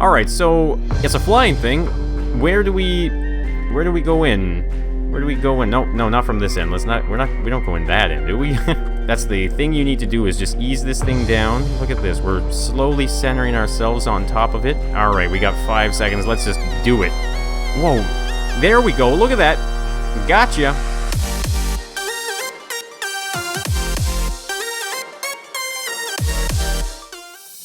Alright, so it's a flying thing. Where do we go in? Where do we go in? No, not from this end. We don't go in that end, do we? That's the thing you need to do, is just ease this thing down. Look at this. We're slowly centering ourselves on top of it. Alright, we got 5 seconds. Let's just do it. Whoa. There we go. Look at that. Gotcha.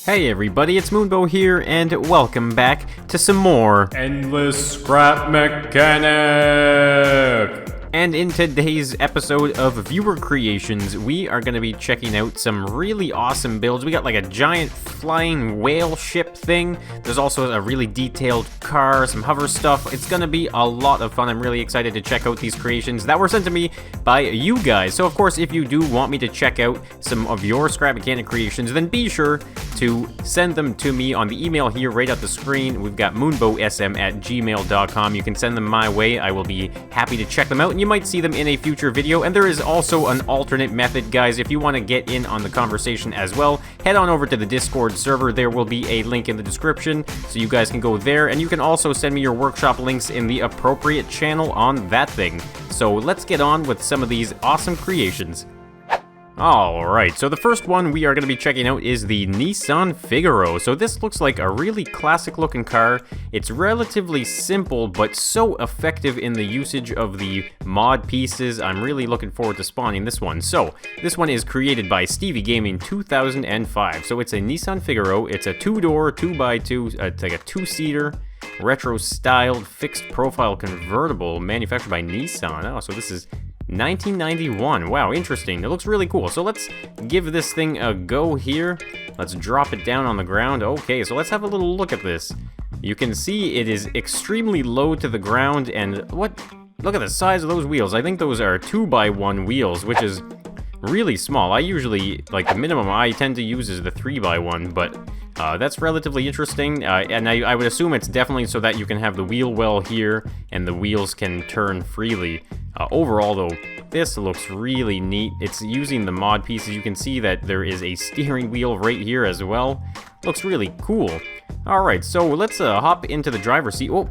Hey everybody, it's Moonbow here, and welcome back to some more Endless Scrap Mechanic! And in today's episode of Viewer Creations, we are going to be checking out some really awesome builds. We got like a giant flying whale ship thing. There's also a really detailed car, some hover stuff. It's going to be a lot of fun. I'm really excited to check out these creations that were sent to me by you guys. So of course, if you do want me to check out some of your Scrap Mechanic creations, then be sure to send them to me on the email here right at the screen. We've got moonboSM@gmail.com. You can send them my way. I will be happy to check them out, and you might see them in a future video. And there is also an alternate method, guys. If you want to get in on the conversation as well, head on over to the Discord server. There will be a link in the description, so you guys can go there, and you can also send me your workshop links in the appropriate channel on that thing. So let's get on with some of these awesome creations. Alright, so the first one we are going to be checking out is the Nissan Figaro. So this looks like a really classic looking car. It's relatively simple, but so effective in the usage of the mod pieces. I'm really looking forward to spawning this one. So, this one is created by Stevie Gaming 2005. So it's a Nissan Figaro. It's a 2-door, 2x2, it's like a 2-seater, retro-styled, fixed-profile convertible manufactured by Nissan. Oh, so this is 1991. Wow, interesting. It looks really cool. So let's give this thing a go here. Let's drop it down on the ground. Okay, so let's have a little look at this. You can see it is extremely low to the ground, and look at the size of those wheels. I think those are 2x1 wheels, which is really small. I usually, like, the minimum I tend to use is the 3x1, but that's relatively interesting, and I would assume it's definitely so that you can have the wheel well here, and the wheels can turn freely. Overall, though, this looks really neat. It's using the mod pieces. You can see that there is a steering wheel right here as well. Looks really cool. Alright, so let's hop into the driver's seat. Oh,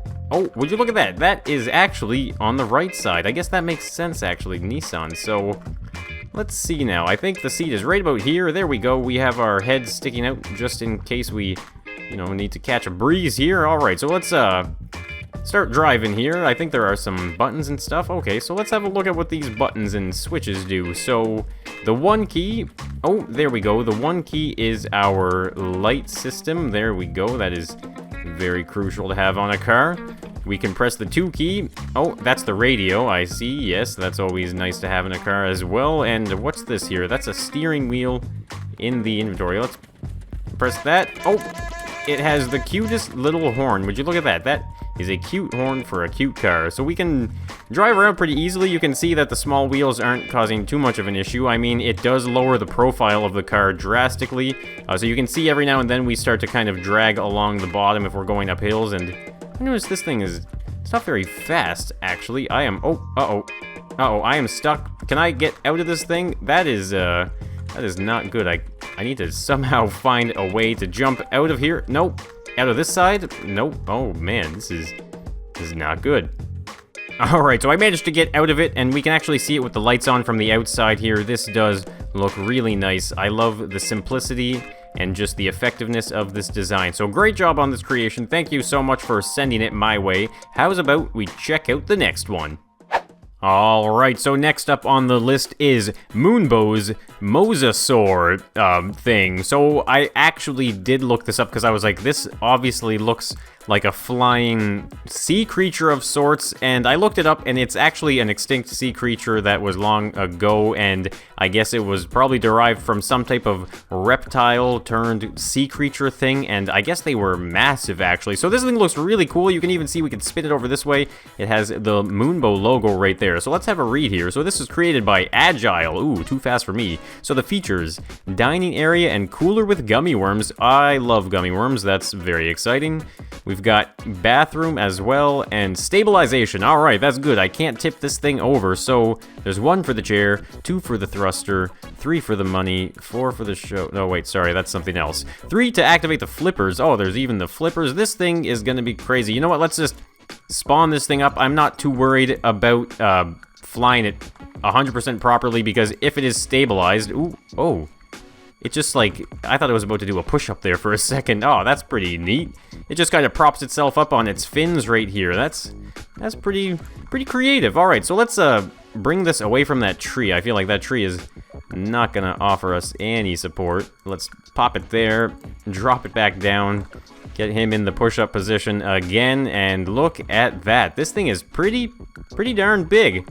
would you look at that? That is actually on the right side. I guess that makes sense, actually, Nissan. So let's see now. I think the seat is right about here. There we go. We have our heads sticking out just in case we, need to catch a breeze here. Alright, so let's start driving here. I think there are some buttons and stuff. Okay, so let's have a look at what these buttons and switches do. So the one key, oh, there we go. The one key is our light system. There we go. That is very crucial to have on a car. We can press the 2 key. Oh, that's the radio, I see. Yes, that's always nice to have in a car as well. And what's this here? That's a steering wheel in the inventory. Let's press that. Oh, it has the cutest little horn. Would you look at that? That is a cute horn for a cute car. So we can drive around pretty easily. You can see that the small wheels aren't causing too much of an issue. I mean, it does lower the profile of the car drastically. So you can see every now and then we start to kind of drag along the bottom if we're going up hills. And I notice this thing is, it's not very fast, actually. I am, I am stuck. Can I get out of this thing? That is not good. I need to somehow find a way to jump out of here. Nope. Out of this side? Nope. Oh man, this is not good. Alright, so I managed to get out of it, and we can actually see it with the lights on from the outside here. This does look really nice. I love the simplicity and just the effectiveness of this design. So great job on this creation. Thank you so much for sending it my way. How's about we check out the next one? Alright, so next up on the list is Moonbow's Mosasaur thing. So I actually did look this up because I was like, this obviously looks like a flying sea creature of sorts, and I looked it up, and it's actually an extinct sea creature that was long ago, and I guess it was probably derived from some type of reptile turned sea creature thing, and I guess they were massive, actually. So this thing looks really cool. You can even see we can spin it over this way. It has the Moonbow logo right there. So let's have a read here. So this is created by Agile. Ooh, too fast for me. So the features, dining area and cooler with gummy worms. I love gummy worms, that's very exciting. We've got bathroom as well, and stabilization. All right, that's good. I can't tip this thing over, so there's 1 for the chair, 2 for the thruster, 3 for the money, 4 for the show. No, wait, sorry, that's something else. 3 to activate the flippers. Oh, there's even the flippers. This thing is gonna be crazy. You know what? Let's just spawn this thing up. I'm not too worried about flying it 100% properly, because if it is stabilized, ooh, oh, it just like, I thought it was about to do a push-up there for a second. Oh, that's pretty neat. It just kind of props itself up on its fins right here. That's pretty creative. All right, so let's bring this away from that tree. I feel like that tree is not gonna offer us any support. Let's pop it there, drop it back down, get him in the push-up position again, and look at that. This thing is pretty darn big.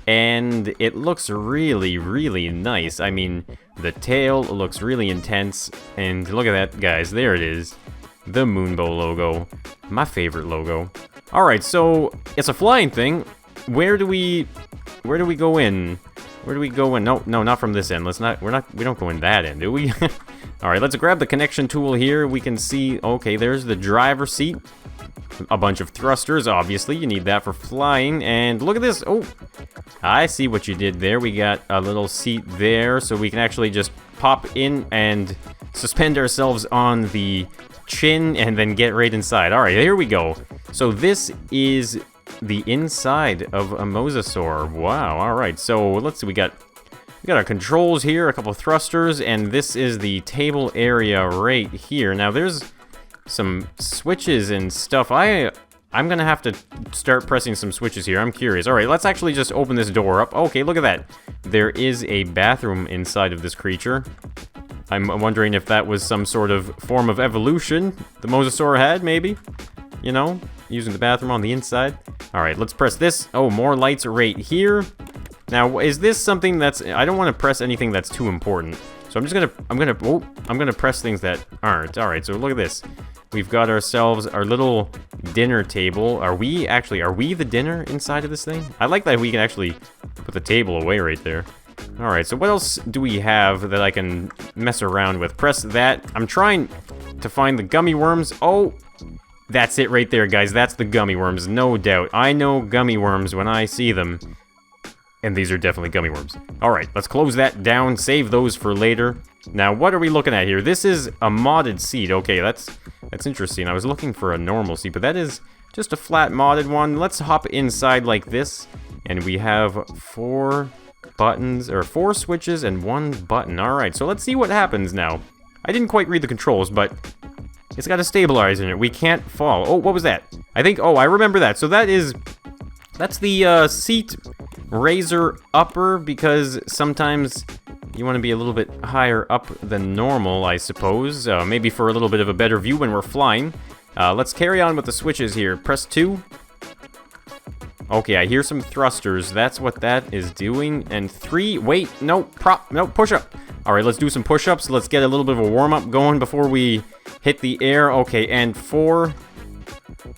And it looks really, really nice. I mean, the tail looks really intense. And look at that, guys. There it is. The Moonbow logo. My favorite logo. Alright, so it's a flying thing. Where do we go in? Where do we go in? No, not from this end. We don't go in that end, do we? Alright, let's grab the connection tool here. We can see, okay, there's the driver's seat. A bunch of thrusters, obviously. You need that for flying. And look at this. Oh, I see what you did there. We got a little seat there, so we can actually just pop in and suspend ourselves on the chin and then get right inside. All right, here we go. So this is the inside of a Mosasaur. Wow, all right. So let's see. We got our controls here, a couple of thrusters, and this is the table area right here. Now, there's some switches and stuff. I'm gonna have to start pressing some switches here. I'm curious. All right, let's actually just open this door up. Okay, look at that. There is a bathroom inside of this creature. I'm wondering if that was some sort of form of evolution the Mosasaur had, maybe? You know, using the bathroom on the inside. All right, let's press this. Oh, more lights right here. Now, is this something that's... I don't want to press anything that's too important. So I'm just gonna... I'm gonna press things that aren't. All right, so look at this. We've got ourselves our little dinner table. Are we the dinner inside of this thing? I like that we can actually put the table away right there. Alright, so what else do we have that I can mess around with? Press that. I'm trying to find the gummy worms. Oh, that's it right there, guys. That's the gummy worms, no doubt. I know gummy worms when I see them. And these are definitely gummy worms. Alright, let's close that down, save those for later. Now, what are we looking at here? This is a modded seat. Okay, that's interesting. I was looking for a normal seat, but that is just a flat modded one. Let's hop inside like this, and we have 4 buttons, or 4 switches and 1 button. Alright, so let's see what happens now. I didn't quite read the controls, but it's got a stabilizer in it. We can't fall. Oh, what was that? I think, oh, I remember that. So that's the seat raiser upper, because sometimes you want to be a little bit higher up than normal, I suppose. Maybe for a little bit of a better view when we're flying. Let's carry on with the switches here. Press 2. Okay, I hear some thrusters. That's what that is doing. And 3. Wait, no, push up. All right, let's do some push-ups. Let's get a little bit of a warm-up going before we hit the air. Okay, and 4.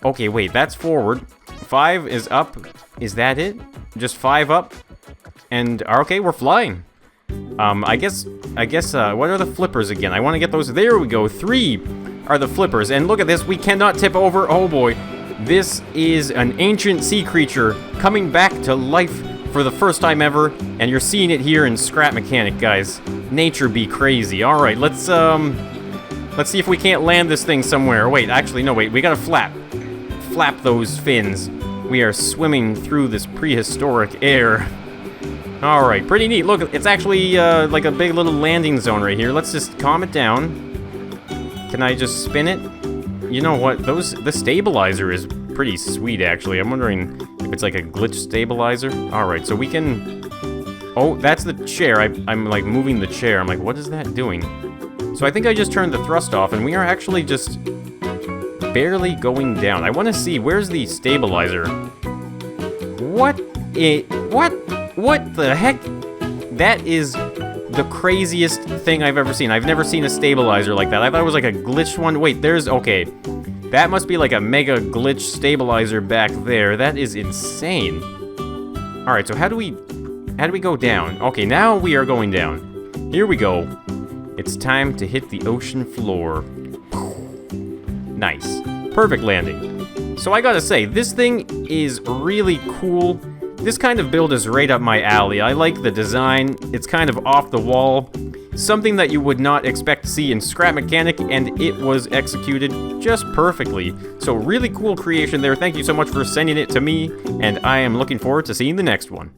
Okay, wait, that's forward. 5 is up. Is that it? Just 5 up? And, okay, we're flying. I guess, what are the flippers again? I want to get those. There we go. 3 are the flippers. And look at this. We cannot tip over. Oh, boy. This is an ancient sea creature coming back to life for the first time ever. And you're seeing it here in Scrap Mechanic, guys. Nature be crazy. All right, let's see if we can't land this thing somewhere. Wait, actually, no, wait. We got to flap those fins. We are swimming through this prehistoric air. Alright, pretty neat. Look, it's actually like a big little landing zone right here. Let's just calm it down. Can I just spin it? You know what? The stabilizer is pretty sweet, actually. I'm wondering if it's like a glitch stabilizer. Alright, so we can... Oh, that's the chair. I'm like moving the chair. I'm like, what is that doing? So I think I just turned the thrust off, and we are actually just barely going down. I want to see, where's the stabilizer? What the heck? That is the craziest thing I've ever seen. I've never seen a stabilizer like that. I thought it was like a glitched one. Wait, okay. That must be like a mega glitch stabilizer back there. That is insane. Alright, so how do we go down? Okay, now we are going down. Here we go. It's time to hit the ocean floor. Nice. Perfect landing. So I gotta say, this thing is really cool. This kind of build is right up my alley. I like the design. It's kind of off the wall. Something that you would not expect to see in Scrap Mechanic, and it was executed just perfectly. So really cool creation there. Thank you so much for sending it to me, and I am looking forward to seeing the next one.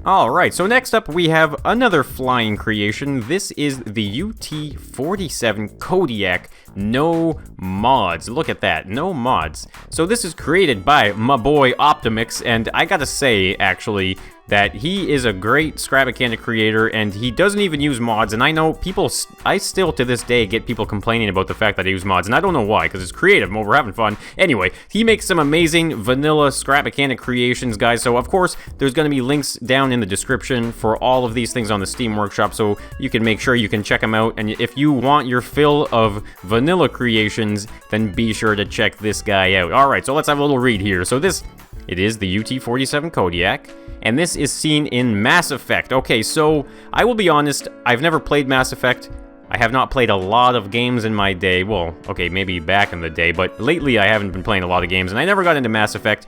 Alright, so next up we have another flying creation. This is the UT47 Kodiak. No mods. Look at that. No mods. So this is created by my boy Optimix, and I gotta say, actually, that he is a great Scrap Mechanic creator, and he doesn't even use mods, and I know people, I still to this day get people complaining about the fact that I use mods, and I don't know why, because it's creative, we're having fun. Anyway, he makes some amazing vanilla Scrap Mechanic creations, guys, so of course, there's going to be links down in the description for all of these things on the Steam Workshop, so you can make sure you can check them out, and if you want your fill of vanilla creations, then be sure to check this guy out. Alright, so let's have a little read here. So it is the UT47 Kodiak, and this is seen in Mass Effect. Okay, so I will be honest, I've never played Mass Effect. I have not played a lot of games in my day. Well, okay, maybe back in the day, but lately I haven't been playing a lot of games, and I never got into Mass Effect.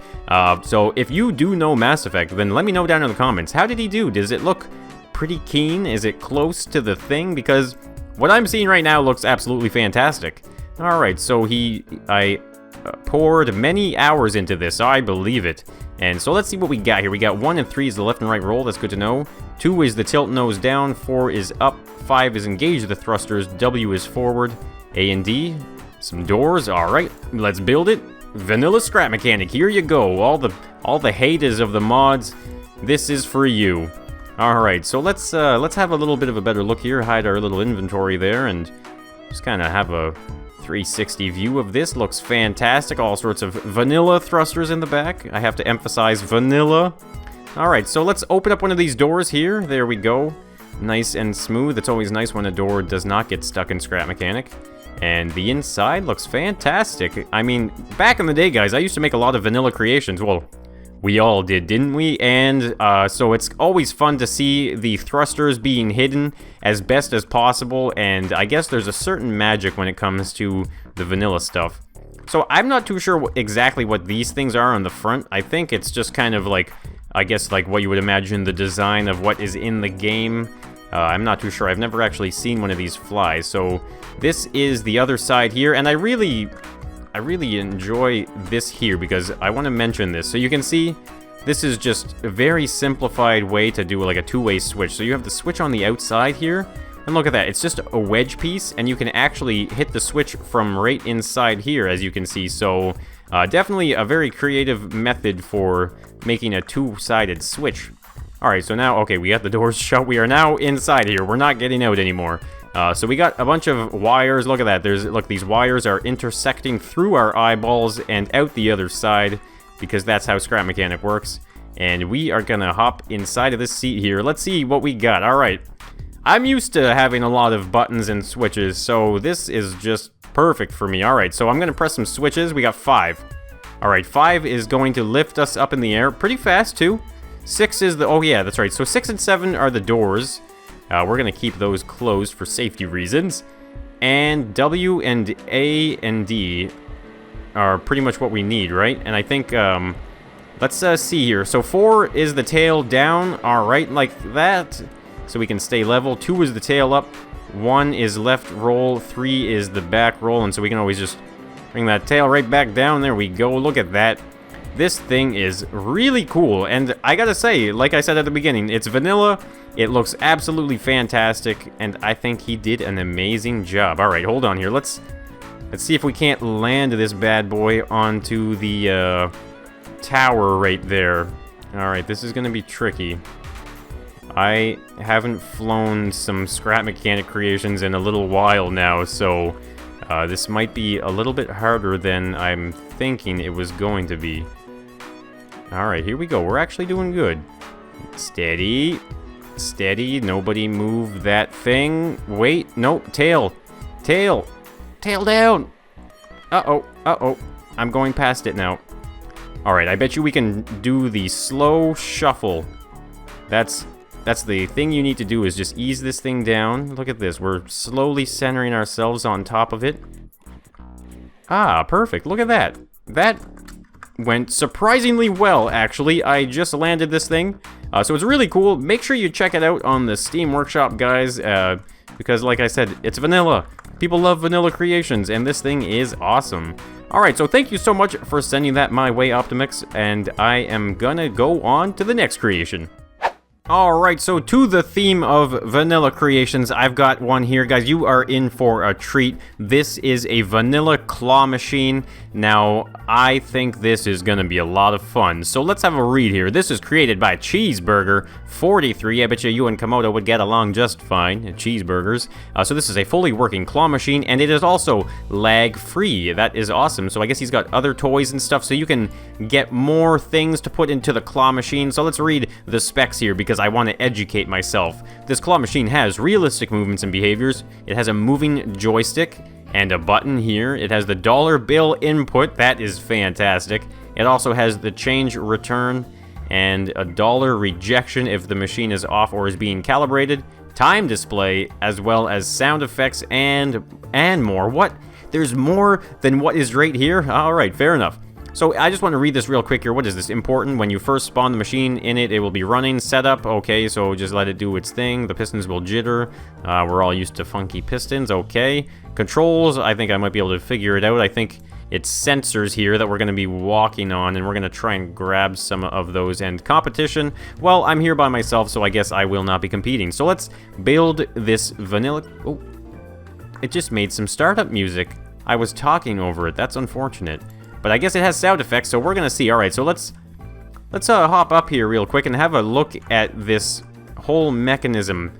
So if you do know Mass Effect, then let me know down in the comments. How did he do? Does it look pretty keen? Is it close to the thing? Because what I'm seeing right now looks absolutely fantastic. Alright, so I poured many hours into this, I believe it. And so let's see what we got here. We got 1 and 3 is the left and right roll, that's good to know. 2 is the tilt nose down, 4 is up, 5 is engage the thrusters, W is forward, A and D, some doors, alright, let's build it. Vanilla Scrap Mechanic, here you go. All the haters of the mods, this is for you. Alright, so let's have a little bit of a better look here, hide our little inventory there, and just kind of have a 360 view of this. Looks fantastic. All sorts of vanilla thrusters in the back. I have to emphasize vanilla. Alright, so let's open up one of these doors here. There we go. Nice and smooth. It's always nice when a door does not get stuck in Scrap Mechanic. And the inside looks fantastic. I mean, back in the day, guys, I used to make a lot of vanilla creations. Well, we all did, didn't we? And so it's always fun to see the thrusters being hidden as best as possible, and I guess there's a certain magic when it comes to the vanilla stuff. So I'm not too sure exactly what these things are on the front. I think it's just kind of like, I guess like what you would imagine the design of what is in the game. I'm not too sure. I've never actually seen one of these fly. So this is the other side here, and I really enjoy this here because I want to mention this. So you can see this is just a very simplified way to do like a two-way switch. So you have the switch on the outside here, and look at that. It's just a wedge piece, and you can actually hit the switch from right inside here, as you can see. So definitely a very creative method for making a two-sided switch. Alright, so now, okay, we got the doors shut. We are now inside here. We're not getting out anymore. So we got a bunch of wires. Look at that. Look, these wires are intersecting through our eyeballs and out the other side, because that's how Scrap Mechanic works. And we are gonna hop inside of this seat here. Let's see what we got. Alright. I'm used to having a lot of buttons and switches, so this is just perfect for me. Alright, so I'm gonna press some switches. We got 5. Alright, 5 is going to lift us up in the air pretty fast, too. 6 is the... Oh, yeah, that's right. So 6 and 7 are the doors. We're going to keep those closed for safety reasons. And W and A and D are pretty much what we need, right? And I think, let's see here. So 4 is the tail down, alright, like that. So we can stay level. 2 is the tail up. 1 is left roll. 3 is the back roll. And so we can always just bring that tail right back down. There we go. Look at that. This thing is really cool, and I gotta say, like I said at the beginning, it's vanilla, it looks absolutely fantastic, and I think he did an amazing job. Alright, hold on here, let's see if we can't land this bad boy onto the tower right there. Alright, this is gonna be tricky. I haven't flown some Scrap Mechanic creations in a little while now, so this might be a little bit harder than I'm thinking it was going to be. Alright, here we go. We're actually doing good. Steady. Steady. Nobody move that thing. Wait. No. Tail. Tail. Tail down. Uh-oh. Uh-oh. I'm going past it now. Alright, I bet you we can do the slow shuffle. That's That's the thing you need to do, is just ease this thing down. Look at this. We're slowly centering ourselves on top of it. Ah, perfect. Look at that. That went surprisingly well, actually. I just landed this thing. So it's really cool. Make sure you check it out on the Steam Workshop, guys, because like I said, it's vanilla. People love vanilla creations, and this thing is awesome. Alright, so thank you so much for sending that my way, Optimix, and I am gonna go on to the next creation. Alright, so to the theme of vanilla creations, I've got one here, guys. You are in for a treat. This is a vanilla claw machine. Now, I think this is gonna be a lot of fun. So let's have a read here. This is created by Cheeseburger43. I bet you and Komodo would get along just fine, cheeseburgers. So this is a fully working claw machine, and it is also lag-free. That is awesome. So I guess he's got other toys and stuff, so you can get more things to put into the claw machine. So let's read the specs here, because I want to educate myself. This claw machine has realistic movements and behaviors. It has a moving joystick and a button here. It has the dollar bill input. That is fantastic. It also has the change return and a dollar rejection if the machine is off or is being calibrated, time display, as well as sound effects and more. What? There's more than what is right here? All right, fair enough. So I just want to read this real quick here. What is this? Important. When you first spawn the machine in it, it will be running. Setup. Okay, so just let it do its thing. The pistons will jitter. We're all used to funky pistons. Okay. Controls. I think I might be able to figure it out. I think it's sensors here that we're going to be walking on, and we're going to try and grab some of those. And competition. Well, I'm here by myself, so I guess I will not be competing. So let's build this vanilla... Oh, it just made some startup music. I was talking over it. That's unfortunate. But I guess it has sound effects, so we're gonna see. Alright, so let's hop up here real quick and have a look at this whole mechanism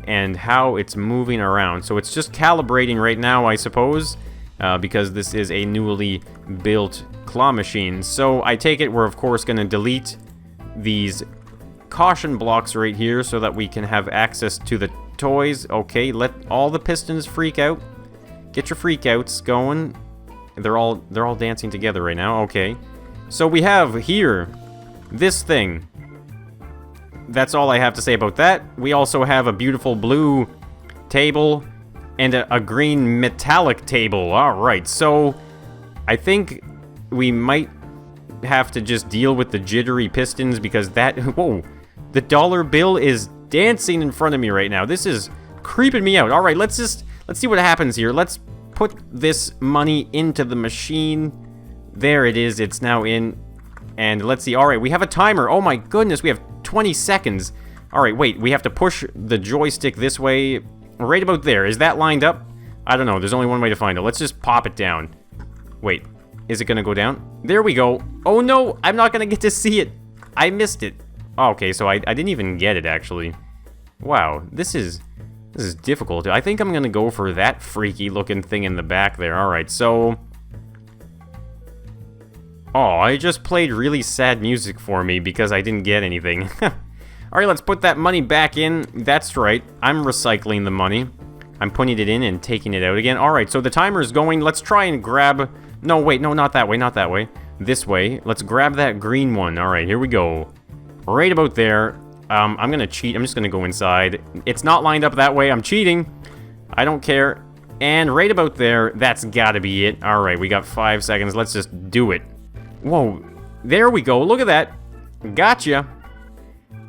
and how it's moving around. So it's just calibrating right now, I suppose, because this is a newly built claw machine. So I take it we're, of course, gonna delete these caution blocks right here so that we can have access to the toys. Okay, let all the pistons freak out. Get your freakouts going. They're all dancing together right now. Okay. So we have here this thing. That's all I have to say about that. We also have a beautiful blue table and a green metallic table. All right. So I think we might have to just deal with the jittery pistons because that... Whoa. The dollar bill is dancing in front of me right now. This is creeping me out. All right. Let's see what happens here. Let's put this money into the machine. There it is. It's now in. And let's see. All right, we have a timer. Oh my goodness, we have 20 seconds. All right, wait. We have to push the joystick this way. Right about there. Is that lined up? I don't know. There's only one way to find it. Let's just pop it down. Wait. Is it going to go down? There we go. Oh no, I'm not going to get to see it. I missed it. Oh, okay, so I didn't even get it, actually. Wow, this is difficult. I think I'm gonna go for that freaky looking thing in the back there. Alright, so... Oh, I just played really sad music for me because I didn't get anything. Alright, let's put that money back in. That's right, I'm recycling the money. I'm putting it in and taking it out again. Alright, so the timer is going. Let's try and grab... No, wait, no, not that way, not that way. This way. Let's grab that green one. Alright, here we go. Right about there. I'm gonna cheat. I'm just gonna go inside. It's not lined up that way. I'm cheating. I don't care. And right about there, that's gotta be it. Alright, we got 5 seconds. Let's just do it. Whoa. There we go. Look at that. Gotcha.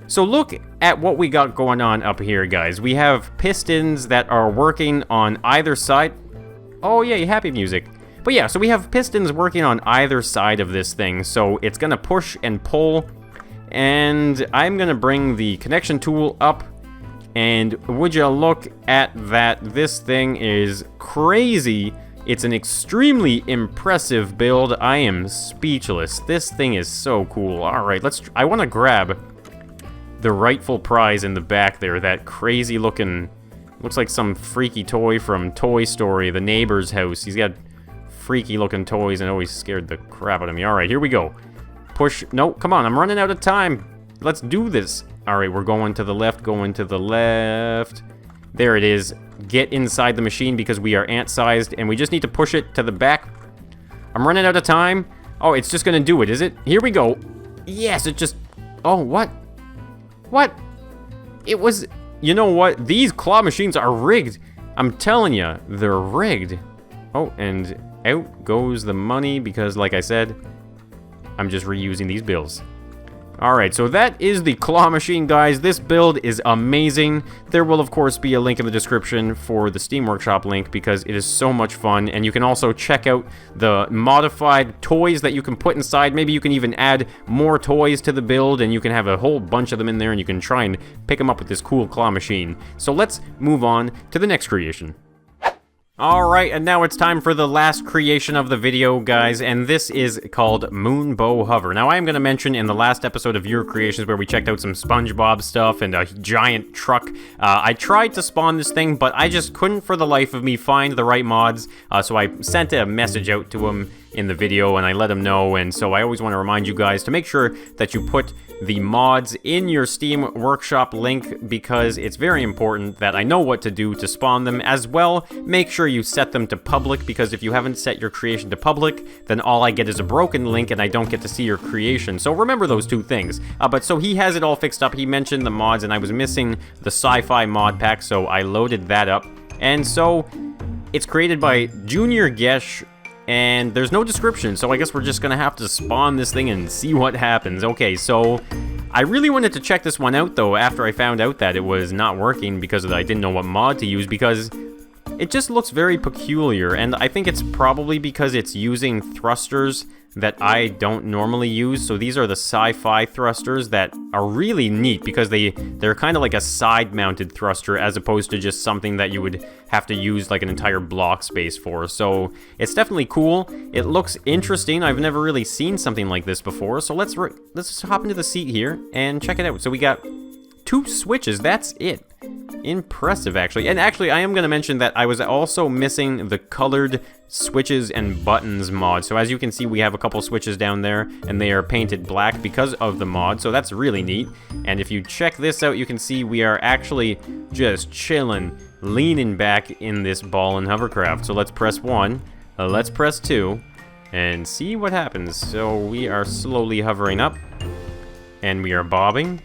So look at what we got going on up here, guys. We have pistons that are working on either side. Oh, yeah, happy music. But yeah, so we have pistons working on either side of this thing. So it's gonna push and pull. And I'm gonna bring the connection tool up, and would you look at that? This thing is crazy. It's an extremely impressive build. I am speechless. This thing is so cool. All right, I want to grab the rightful prize in the back there. That crazy looking, looks like some freaky toy from Toy Story, the neighbor's house. He's got freaky looking toys and always scared the crap out of me. All right, here we go. Push. No, come on. I'm running out of time. Let's do this. All right, we're going to the left, going to the left. There it is. Get inside the machine because we are ant-sized, and we just need to push it to the back. I'm running out of time. Oh, it's just going to do it, is it? Here we go. Yes, it just... Oh, what? What? It was... You know what? These claw machines are rigged. I'm telling you, they're rigged. Oh, and out goes the money because, like I said, I'm just reusing these bills. Alright, so that is the claw machine, guys. This build is amazing. There will, of course, be a link in the description for the Steam Workshop link because it is so much fun. And you can also check out the modified toys that you can put inside. Maybe you can even add more toys to the build and you can have a whole bunch of them in there and you can try and pick them up with this cool claw machine. So let's move on to the next creation. Alright, and now it's time for the last creation of the video, guys, and this is called Moonbow Hover. Now, I am going to mention in the last episode of Your Creations where we checked out some SpongeBob stuff and a giant truck, I tried to spawn this thing, but I just couldn't for the life of me find the right mods, so I sent a message out to him in the video and I let him know, and so I always want to remind you guys to make sure that you put the mods in your Steam Workshop link because it's very important that I know what to do to spawn them. As well, make sure you set them to public because if you haven't set your creation to public, then all I get is a broken link and I don't get to see your creation. So remember those two things. But so he has it all fixed up. He mentioned the mods and I was missing the sci-fi mod pack, so I loaded that up. And so it's created by Junior Gesh. And there's no description, so I guess we're just gonna have to spawn this thing and see what happens. Okay, so I really wanted to check this one out, though, after I found out that it was not working because I didn't know what mod to use, because it just looks very peculiar, and I think it's probably because it's using thrusters that I don't normally use. So these are the sci-fi thrusters that are really neat because they're kind of like a side-mounted thruster as opposed to just something that you would have to use like an entire block space for. So it's definitely cool. It looks interesting. I've never really seen something like this before. So let's hop into the seat here and check it out. So we got 2 switches. That's it. Impressive, actually. And actually, I am going to mention that I was also missing the colored switches and buttons mod. So as you can see, we have a couple switches down there, and they are painted black because of the mod. So that's really neat. And if you check this out, you can see we are actually just chilling, leaning back in this ball and hovercraft. So let's press 1, let's press 2, and see what happens. So we are slowly hovering up, and we are bobbing.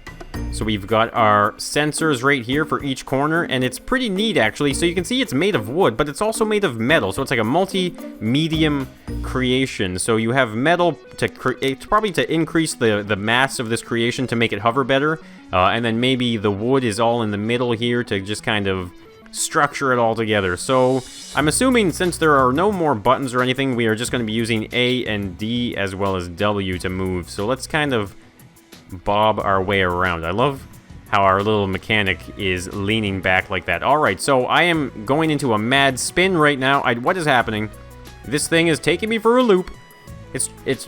So we've got our sensors right here for each corner, and it's pretty neat actually. So you can see it's made of wood, but it's also made of metal. So it's like a multi-medium creation. So you have metal it's probably to increase the mass of this creation to make it hover better. And then maybe the wood is all in the middle here to just kind of structure it all together. So I'm assuming since there are no more buttons or anything, we are just going to be using A and D as well as W to move. So let's kind of bob our way around. I love how our little mechanic is leaning back like that. Alright, so I am going into a mad spin right now. What is happening? This thing is taking me for a loop.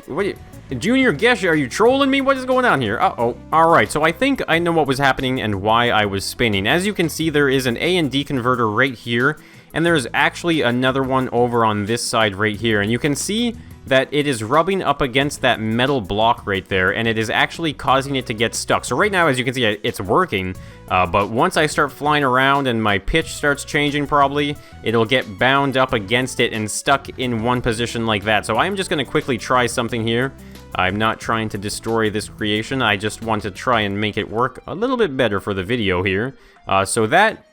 What, Junior Gesh, are you trolling me? What is going on here? Uh-oh. Alright, so I think I know what was happening and why I was spinning. As you can see, there is an A and D converter right here, and there's actually another one over on this side right here, and you can see that it is rubbing up against that metal block right there, and it is actually causing it to get stuck. So right now, as you can see, it's working, but once I start flying around and my pitch starts changing probably, it'll get bound up against it and stuck in one position like that. So I'm just going to quickly try something here. I'm not trying to destroy this creation, I just want to try and make it work a little bit better for the video here. So that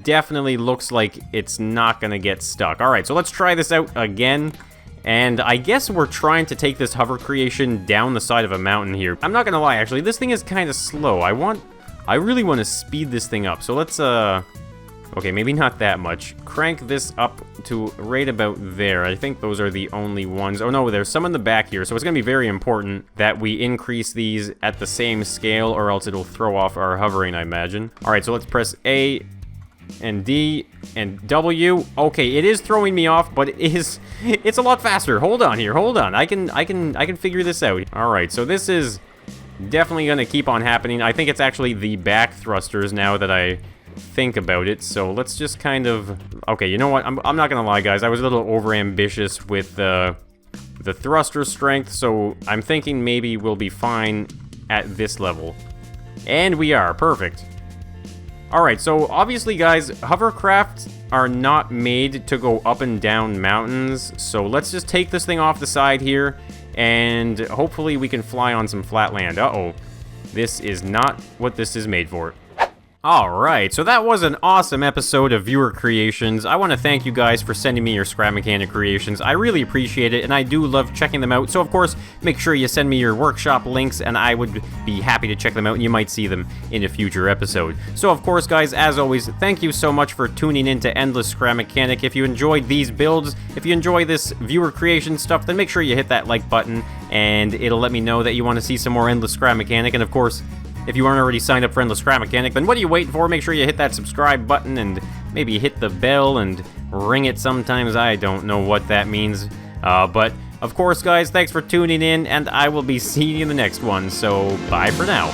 definitely looks like it's not going to get stuck. Alright, so let's try this out again. And I guess we're trying to take this hover creation down the side of a mountain here. I'm not gonna lie, actually, this thing is kind of slow. I really want to speed this thing up. So let's, okay, maybe not that much. Crank this up to right about there. I think those are the only ones. Oh no, there's some in the back here. So it's gonna be very important that we increase these at the same scale or else it'll throw off our hovering, I imagine. All right, so let's press A and D and W. Okay, it is throwing me off, but it's a lot faster. Hold on here, hold on. I can figure this out. All right, so this is definitely going to keep on happening. I think it's actually the back thrusters now that I think about it. So let's just kind of, okay, you know what? I'm not going to lie, guys. I was a little over ambitious with the thruster strength, so I'm thinking maybe we'll be fine at this level. And we are. Perfect. Alright, so obviously, guys, hovercraft are not made to go up and down mountains, so let's just take this thing off the side here, and hopefully we can fly on some flat land. Uh-oh. This is not what this is made for. Alright, so that was an awesome episode of Viewer Creations. I want to thank you guys for sending me your Scrap Mechanic creations. I really appreciate it, and I do love checking them out. So, of course, make sure you send me your workshop links, and I would be happy to check them out, and you might see them in a future episode. So, of course, guys, as always, thank you so much for tuning in to Endless Scrap Mechanic. If you enjoyed these builds, if you enjoy this Viewer Creation stuff, then make sure you hit that like button, and it'll let me know that you want to see some more Endless Scrap Mechanic. And, of course, if you aren't already signed up for Endless Scrap Mechanic, then what are you waiting for? Make sure you hit that subscribe button and maybe hit the bell and ring it sometimes. I don't know what that means. But, of course, guys, thanks for tuning in, and I will be seeing you in the next one. So, bye for now.